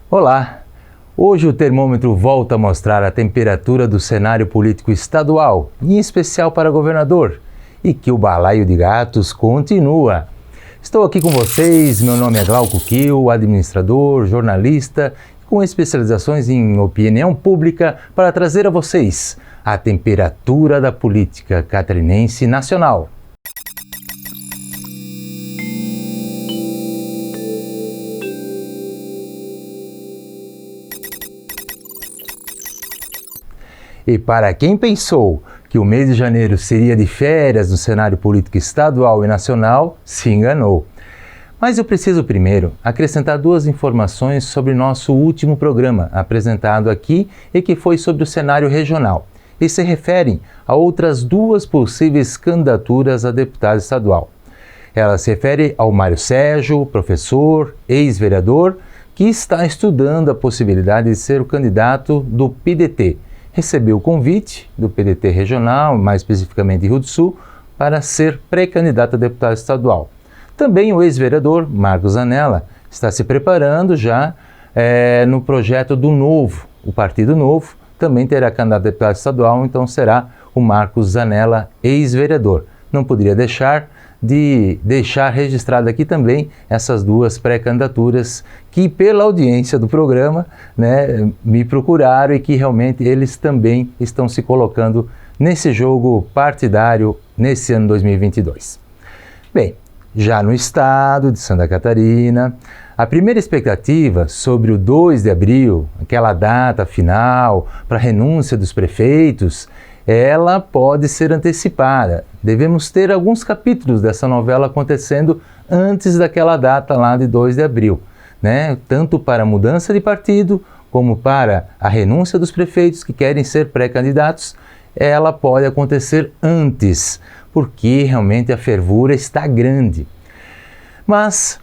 Olá! Hoje o termômetro volta a mostrar a temperatura do cenário político estadual, em especial para governador, e que o balaio de gatos continua. Estou aqui com vocês, meu nome é Glauco Kiel, administrador, jornalista, com especializações em opinião pública para trazer a vocês a temperatura da política catarinense e nacional. E para quem pensou que o mês de janeiro seria de férias no cenário político estadual e nacional, se enganou. Mas eu preciso primeiro acrescentar duas informações sobre nosso último programa apresentado aqui e que foi sobre o cenário regional e se referem a outras duas possíveis candidaturas a deputado estadual. Ela se refere ao Mário Sérgio, professor, ex-vereador, que está estudando a possibilidade de ser o candidato do PDT. Recebeu o convite do PDT regional, mais especificamente de Rio do Sul, para ser pré-candidato a deputado estadual. Também o ex-vereador Marcos Zanella está se preparando já no projeto do Novo. O Partido Novo também terá candidato a deputado estadual, então será o Marcos Zanella, ex-vereador. Não poderia deixar de deixar registrado aqui também essas duas pré-candidaturas que, pela audiência do programa, me procuraram e que realmente eles também estão se colocando nesse jogo partidário nesse ano 2022. Bem, já no estado de Santa Catarina, a primeira expectativa sobre o 2 de abril, aquela data final para a renúncia dos prefeitos, ela pode ser antecipada. Devemos ter alguns capítulos dessa novela acontecendo antes daquela data lá de 2 de abril, tanto para a mudança de partido, como para a renúncia dos prefeitos que querem ser pré-candidatos, ela pode acontecer antes, porque realmente a fervura está grande. Mas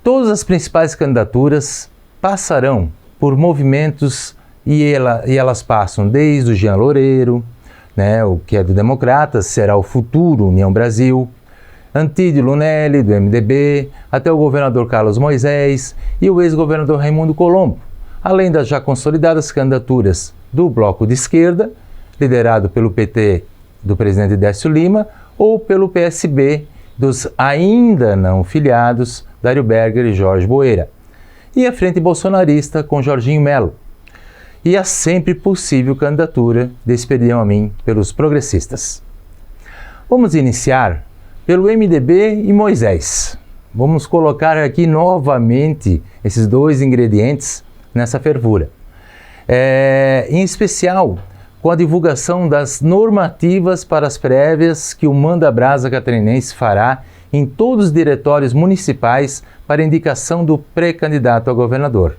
todas as principais candidaturas passarão por movimentos e elas passam desde o Jean Loureiro, o que é do Democratas, será o futuro União Brasil, Antídio Lunelli, do MDB, até o governador Carlos Moisés e o ex-governador Raimundo Colombo, além das já consolidadas candidaturas do Bloco de Esquerda, liderado pelo PT do presidente Décio Lima, ou pelo PSB dos ainda não filiados Dário Berger e Jorge Boeira, e a frente bolsonarista com Jorginho Melo, e a sempre possível candidatura de Expedião Amin pelos progressistas. Vamos iniciar pelo MDB e Moisés. Vamos colocar aqui novamente esses dois ingredientes nessa fervura. Em especial, com a divulgação das normativas para as prévias que o Manda Brasa catarinense fará em todos os diretórios municipais para indicação do pré-candidato a governador,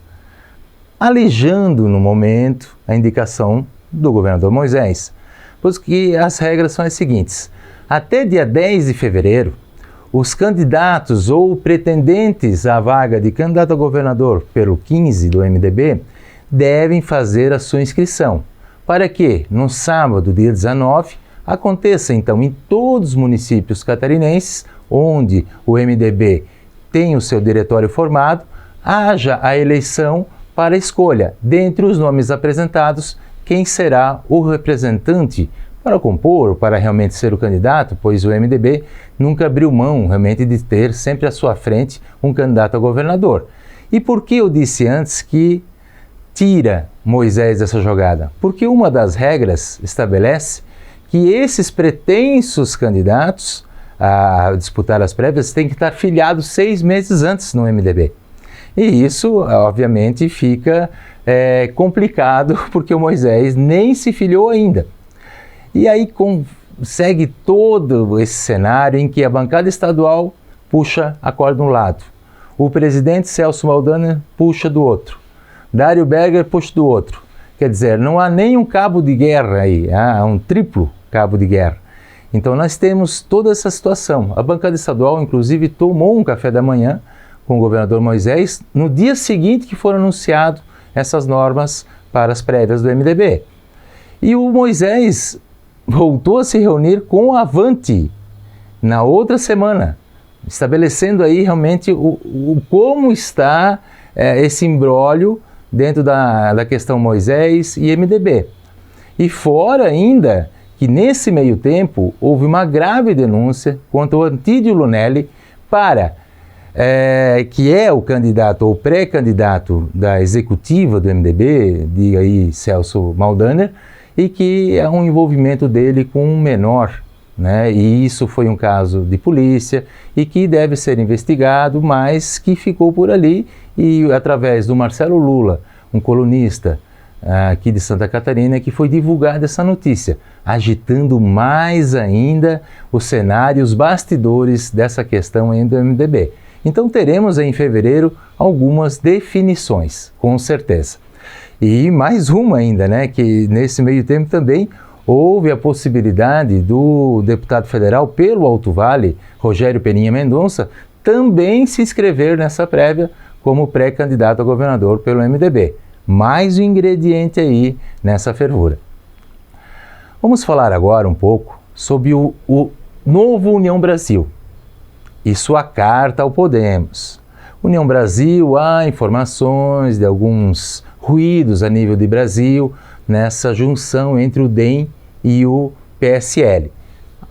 alijando no momento a indicação do governador Moisés, pois que as regras são as seguintes: até dia 10 de fevereiro, os candidatos ou pretendentes à vaga de candidato a governador pelo 15 do MDB devem fazer a sua inscrição, para que no sábado, dia 19, aconteça então em todos os municípios catarinenses onde o MDB tem o seu diretório formado, haja a eleição para a escolha, dentre os nomes apresentados, quem será o representante para compor, para realmente ser o candidato, pois o MDB nunca abriu mão realmente de ter sempre à sua frente um candidato a governador. E por que eu disse antes que tira Moisés dessa jogada? Porque uma das regras estabelece que esses pretensos candidatos a disputar as prévias têm que estar filiados 6 meses antes no MDB. E isso, obviamente, fica complicado, porque o Moisés nem se filiou ainda. E aí segue todo esse cenário em que a bancada estadual puxa a corda de um lado, o presidente Celso Maldaner puxa do outro, Dário Berger puxa do outro. Quer dizer, não há nem um cabo de guerra aí, há um triplo cabo de guerra. Então nós temos toda essa situação. A bancada estadual, inclusive, tomou um café da manhã com o governador Moisés no dia seguinte que foram anunciadas essas normas para as prévias do MDB. E o Moisés voltou a se reunir com a Avante na outra semana, estabelecendo aí realmente como está esse imbróglio dentro da questão Moisés e MDB. E fora ainda que nesse meio tempo houve uma grave denúncia contra o Antídio Lunelli que é o candidato ou pré-candidato da executiva do MDB, diga aí Celso Maldaner, e que é um envolvimento dele com um menor, né? E isso foi um caso de polícia e que deve ser investigado, mas que ficou por ali e através do Marcelo Lula, um colunista aqui de Santa Catarina, que foi divulgada essa notícia, agitando mais ainda o cenário, os bastidores dessa questão ainda do MDB. Então teremos em fevereiro algumas definições, com certeza. E mais uma ainda, né, que nesse meio tempo também houve a possibilidade do deputado federal pelo Alto Vale, Rogério Peninha Mendonça, também se inscrever nessa prévia como pré-candidato a governador pelo MDB. Mais um ingrediente aí nessa fervura. Vamos falar agora um pouco sobre o novo União Brasil e sua carta ao Podemos. União Brasil, há informações de alguns ruídos a nível de Brasil nessa junção entre o DEM e o PSL.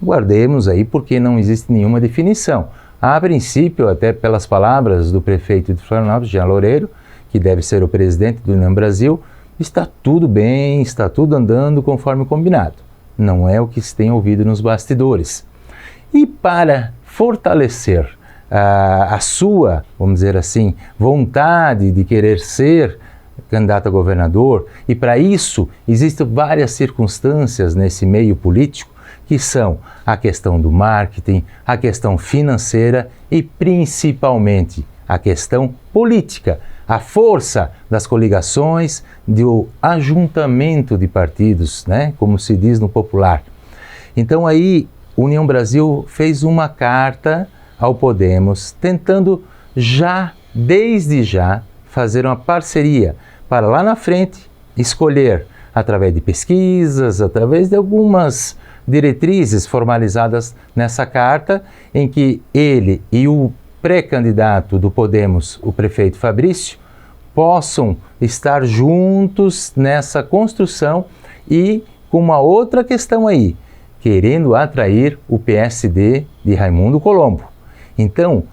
Aguardemos aí porque não existe nenhuma definição. A princípio, até pelas palavras do prefeito de Florianópolis, Jean Loureiro, que deve ser o presidente do União Brasil, está tudo bem, está tudo andando conforme combinado. Não é o que se tem ouvido nos bastidores. E para fortalecer a sua, vamos dizer assim, vontade de querer ser candidato a governador, e para isso existem várias circunstâncias nesse meio político, que são a questão do marketing, a questão financeira e principalmente a questão política, a força das coligações, do ajuntamento de partidos, né, como se diz no popular. Então aí União Brasil fez uma carta ao Podemos, tentando desde já, fazer uma parceria para lá na frente escolher, através de pesquisas, através de algumas diretrizes formalizadas nessa carta, em que ele e o pré-candidato do Podemos, o prefeito Fabrício, possam estar juntos nessa construção e com uma outra questão aí, querendo atrair o PSD de Raimundo Colombo. Então,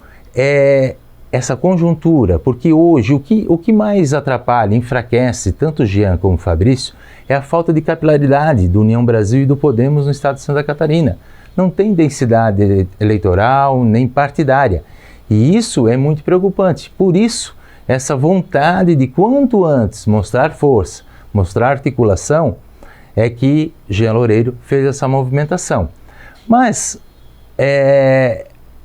essa conjuntura, porque hoje o que mais atrapalha, enfraquece tanto Jean como Fabrício, é a falta de capilaridade do União Brasil e do Podemos no estado de Santa Catarina. Não tem densidade eleitoral nem partidária. E isso é muito preocupante. Por isso, essa vontade de quanto antes mostrar força, mostrar articulação, é que Jean Loureiro fez essa movimentação. Mas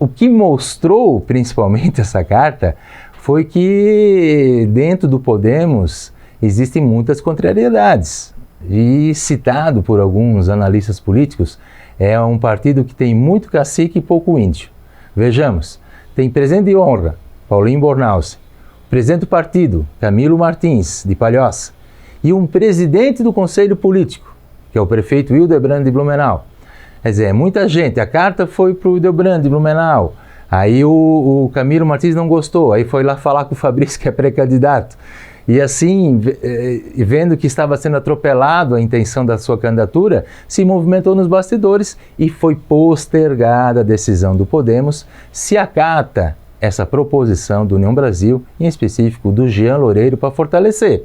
o que mostrou principalmente essa carta foi que dentro do Podemos existem muitas contrariedades. E citado por alguns analistas políticos, é um partido que tem muito cacique e pouco índio. Vejamos, tem presidente de honra, Paulinho Bornhausen, presidente do partido, Camilo Martins, de Palhoça, e um presidente do Conselho Político, que é o prefeito Hildebrand de Blumenau. Quer dizer, muita gente, a carta foi para o Hildebrand de Blumenau, aí o Camilo Martins não gostou, aí foi lá falar com o Fabrício, que é pré-candidato. E assim, vendo que estava sendo atropelado a intenção da sua candidatura, se movimentou nos bastidores e foi postergada a decisão do Podemos se acata essa proposição do União Brasil, em específico do Jean Loureiro, para fortalecer.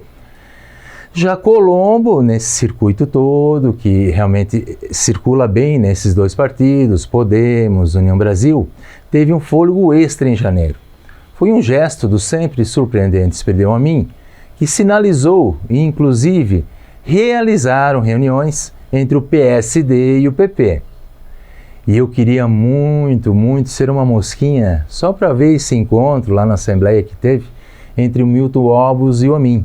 Já Colombo, nesse circuito todo, que realmente circula bem nesses dois partidos, Podemos, União Brasil, teve um fôlego extra em janeiro. Foi um gesto do sempre surpreendente Espelhão a mim, que sinalizou e, inclusive, realizaram reuniões entre o PSD e o PP. E eu queria muito, muito ser uma mosquinha só para ver esse encontro lá na Assembleia que teve entre o Milton Obos e o Amin.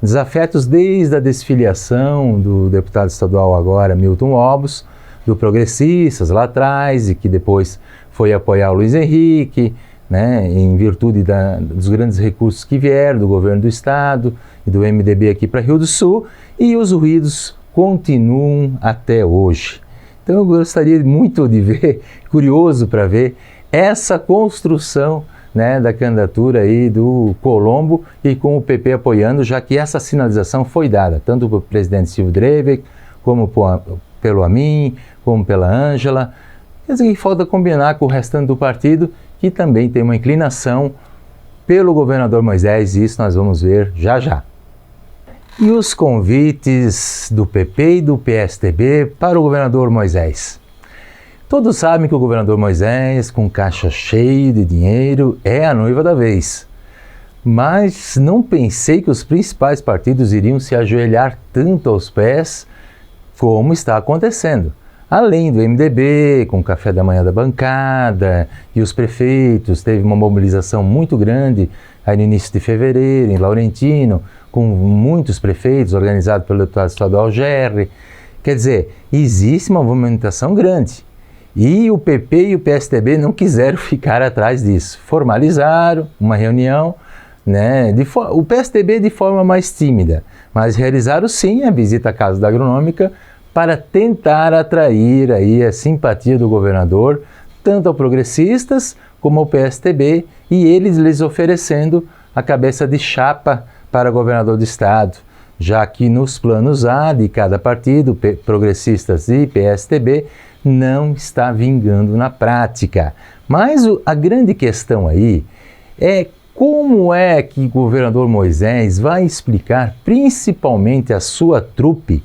Desafetos desde a desfiliação do deputado estadual agora, Milton Obos, do Progressistas lá atrás e que depois foi apoiar o Luiz Henrique, né, em virtude dos grandes recursos que vieram do governo do estado e do MDB aqui para Rio do Sul, e os ruídos continuam até hoje. Então eu gostaria muito de ver, curioso para ver, essa construção né, da candidatura aí do Colombo e com o PP apoiando, já que essa sinalização foi dada, tanto pelo presidente Silvio Dreves, como pelo Amin, como pela Ângela. Quer dizer que falta combinar com o restante do partido, que também tem uma inclinação pelo governador Moisés, e isso nós vamos ver já já. E os convites do PP e do PSDB para o governador Moisés? Todos sabem que o governador Moisés, com caixa cheia de dinheiro, é a noiva da vez. Mas não pensei que os principais partidos iriam se ajoelhar tanto aos pés como está acontecendo. Além do MDB, com o café da manhã da bancada, e os prefeitos, teve uma mobilização muito grande aí no início de fevereiro, em Laurentino, com muitos prefeitos, organizado pelo deputado estadual Gerri. Quer dizer, existe uma movimentação grande. E o PP e o PSDB não quiseram ficar atrás disso. Formalizaram uma reunião, né, o PSDB de forma mais tímida, mas realizaram sim a visita à Casa da Agronômica para tentar atrair aí a simpatia do governador, tanto aos progressistas como ao PSDB, e eles lhes oferecendo a cabeça de chapa para governador do estado, já que nos planos A de cada partido, progressistas e PSDB, não está vingando na prática. Mas a grande questão aí é como é que o governador Moisés vai explicar, principalmente a sua trupe,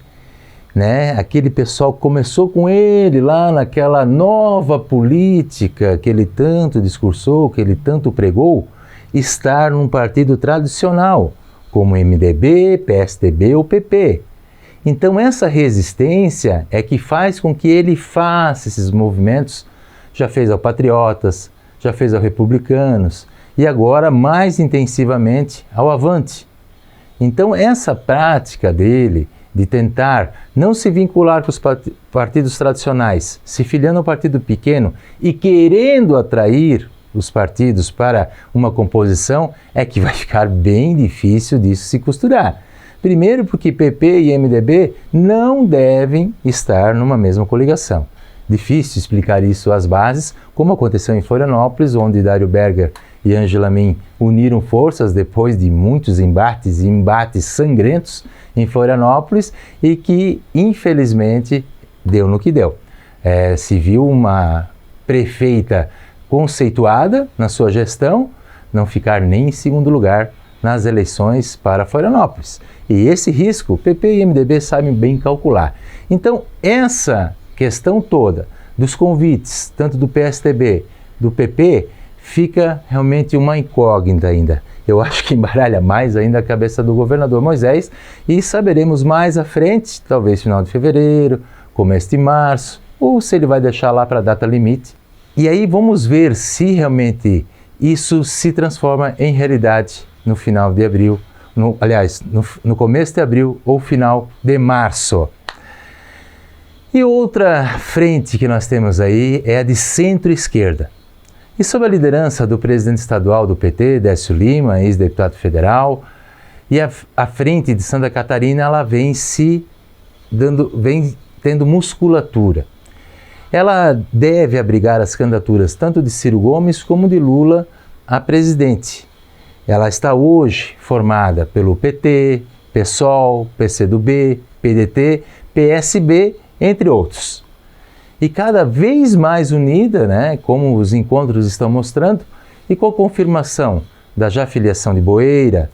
né? Aquele pessoal que começou com ele lá naquela nova política que ele tanto discursou, que ele tanto pregou, estar num partido tradicional, como MDB, PSDB ou PP. Então essa resistência é que faz com que ele faça esses movimentos, já fez ao Patriotas, já fez ao Republicanos e agora mais intensivamente ao Avante. Então essa prática dele de tentar não se vincular com os partidos tradicionais, se filiando ao partido pequeno e querendo atrair os partidos para uma composição, é que vai ficar bem difícil disso se costurar. Primeiro porque PP e MDB não devem estar numa mesma coligação. Difícil explicar isso às bases, como aconteceu em Florianópolis, onde Dário Berger e Ângela Min uniram forças depois de muitos embates e embates sangrentos em Florianópolis e que, infelizmente, deu no que deu. Se viu uma prefeita conceituada na sua gestão não ficar nem em segundo lugar nas eleições para Florianópolis. E esse risco, PP e MDB sabem bem calcular. Então, essa questão toda dos convites, tanto do PSDB, do PP, fica realmente uma incógnita ainda. Eu acho que embaralha mais ainda a cabeça do governador Moisés e saberemos mais à frente, talvez final de fevereiro, começo de março, ou se ele vai deixar lá para a data limite. E aí vamos ver se realmente isso se transforma em realidade no final de abril, no começo de abril ou final de março. E outra frente que nós temos aí é a de centro-esquerda. E sob a liderança do presidente estadual do PT, Décio Lima, ex-deputado federal, e a frente de Santa Catarina, ela vem tendo musculatura. Ela deve abrigar as candidaturas tanto de Ciro Gomes como de Lula a presidente. Ela está hoje formada pelo PT, PSOL, PCdoB, PDT, PSB, entre outros. E cada vez mais unida, né, como os encontros estão mostrando, e com a confirmação da já filiação de Boeira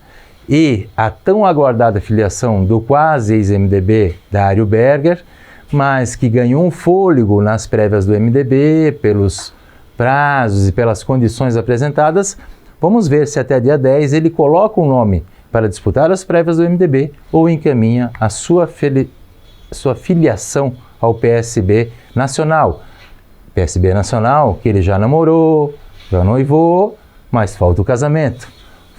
e a tão aguardada filiação do quase ex-MDB Dário Berger, mas que ganhou um fôlego nas prévias do MDB, pelos prazos e pelas condições apresentadas, vamos ver se até dia 10 ele coloca um nome para disputar as prévias do MDB ou encaminha a sua filiação ao PSB Nacional. PSB Nacional, que ele já namorou, já noivou, mas falta o casamento.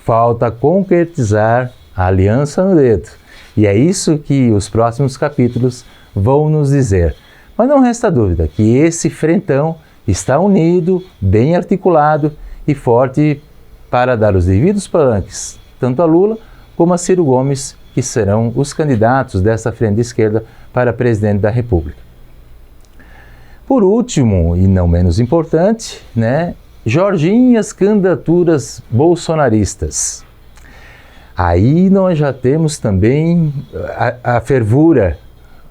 Falta concretizar a aliança no dedo. E é isso que os próximos capítulos vão nos dizer. Mas não resta dúvida que esse frentão está unido, bem articulado e forte para dar os devidos palanques, tanto a Lula como a Ciro Gomes, que serão os candidatos dessa frente de esquerda para presidente da República. Por último, e não menos importante, né, Jorginho e as candidaturas bolsonaristas. Aí nós já temos também a fervura,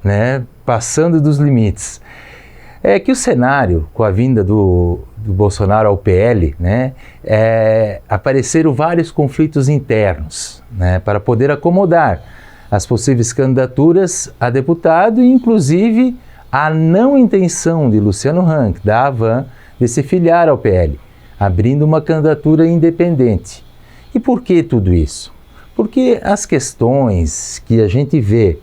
né, passando dos limites. É que o cenário, com a vinda do Bolsonaro ao PL, né, apareceram vários conflitos internos, né, para poder acomodar as possíveis candidaturas a deputado e, inclusive, a não intenção de Luciano Huck, da Havan, de se filiar ao PL, abrindo uma candidatura independente. E por que tudo isso? Porque as questões que a gente vê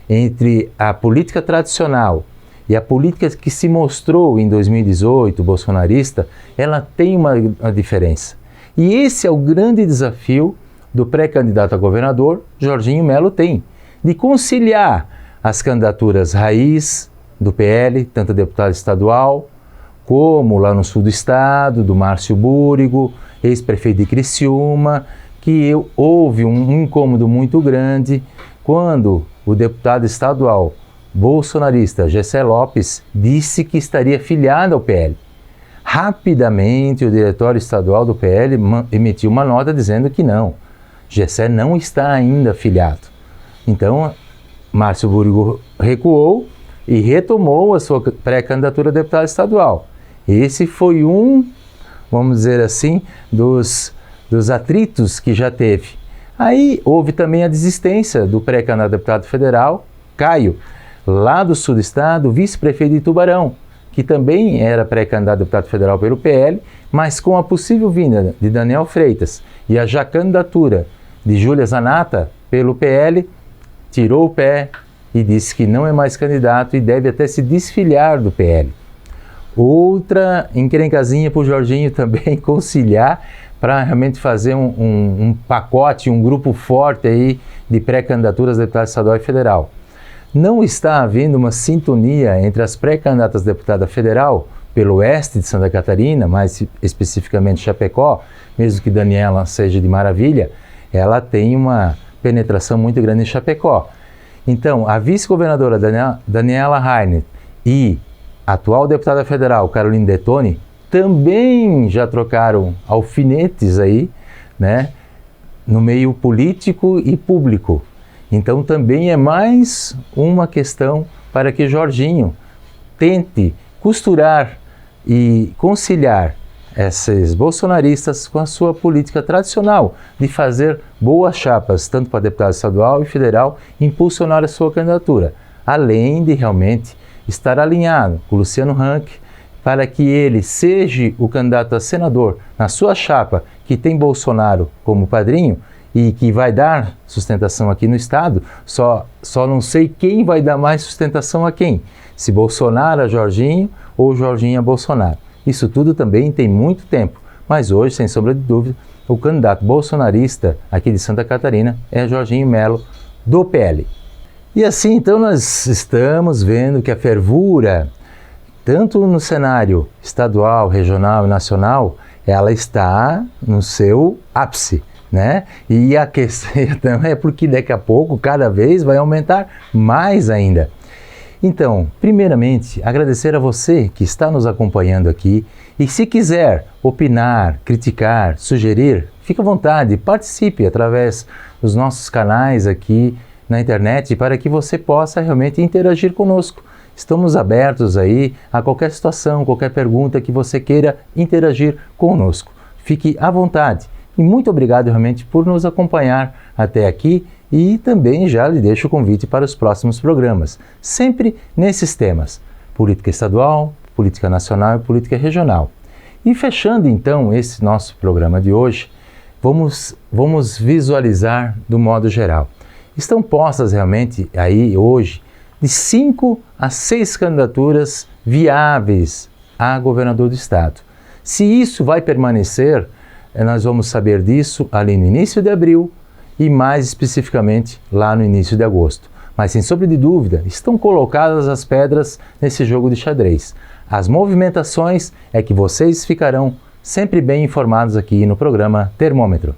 entre a política tradicional e a política que se mostrou em 2018, bolsonarista, ela tem uma diferença. E esse é o grande desafio do pré-candidato a governador, Jorginho Melo, tem, de conciliar as candidaturas raiz do PL, tanto deputado estadual, como lá no sul do estado, do Márcio Búrigo, ex-prefeito de Criciúma, que houve um incômodo muito grande quando o deputado estadual bolsonarista Gessé Lopes disse que estaria filiado ao PL. Rapidamente, o diretório estadual do PL emitiu uma nota dizendo que não, Gessé não está ainda filiado. Então, Márcio Búrigo recuou e retomou a sua pré-candidatura a deputado estadual. Esse foi vamos dizer assim, dos atritos que já teve. Aí houve também a desistência do pré-candidato a deputado federal, Caio, lá do sul do estado, vice-prefeito de Tubarão, que também era pré-candidato a deputado federal pelo PL, mas com a possível vinda de Daniel Freitas e a já candidatura de Júlia Zanata pelo PL, tirou o pé e disse que não é mais candidato e deve até se desfiliar do PL. Outra encrencazinha para o Jorginho também conciliar para realmente fazer um pacote, um grupo forte aí de pré-candidaturas a deputado estadual e federal. Não está havendo uma sintonia entre as pré-candidatas a deputada federal pelo oeste de Santa Catarina, mais especificamente Chapecó, mesmo que Daniela seja de Maravilha, ela tem uma penetração muito grande em Chapecó. Então, a vice-governadora Daniela Rainer e a atual deputada federal Caroline Detoni também já trocaram alfinetes aí, né, no meio político e público. Então também é mais uma questão para que Jorginho tente costurar e conciliar esses bolsonaristas com a sua política tradicional de fazer boas chapas, tanto para deputado estadual e federal, e impulsionar a sua candidatura, além de realmente estar alinhado com Luciano Huck para que ele seja o candidato a senador na sua chapa, que tem Bolsonaro como padrinho e que vai dar sustentação aqui no estado. Só não sei quem vai dar mais sustentação a quem, se Bolsonaro a Jorginho ou Jorginho a Bolsonaro. Isso tudo também tem muito tempo, mas hoje, sem sombra de dúvida, o candidato bolsonarista aqui de Santa Catarina é Jorginho Melo, do PL. E assim, então, nós estamos vendo que a fervura, tanto no cenário estadual, regional e nacional, ela está no seu ápice, né? E a questão é porque daqui a pouco, cada vez vai aumentar mais ainda. Então, primeiramente, agradecer a você que está nos acompanhando aqui e se quiser opinar, criticar, sugerir, fique à vontade, participe através dos nossos canais aqui na internet para que você possa realmente interagir conosco. Estamos abertos aí a qualquer situação, qualquer pergunta que você queira interagir conosco. Fique à vontade e muito obrigado realmente por nos acompanhar até aqui e também já lhe deixo o convite para os próximos programas, sempre nesses temas: política estadual, política nacional e política regional. E fechando então esse nosso programa de hoje, vamos visualizar do modo geral. Estão postas realmente aí hoje de 5 a 6 candidaturas viáveis a governador do estado. Se isso vai permanecer, nós vamos saber disso ali no início de abril e mais especificamente lá no início de agosto. Mas sem sombra de dúvida, estão colocadas as pedras nesse jogo de xadrez. As movimentações é que vocês ficarão sempre bem informados aqui no programa Termômetro.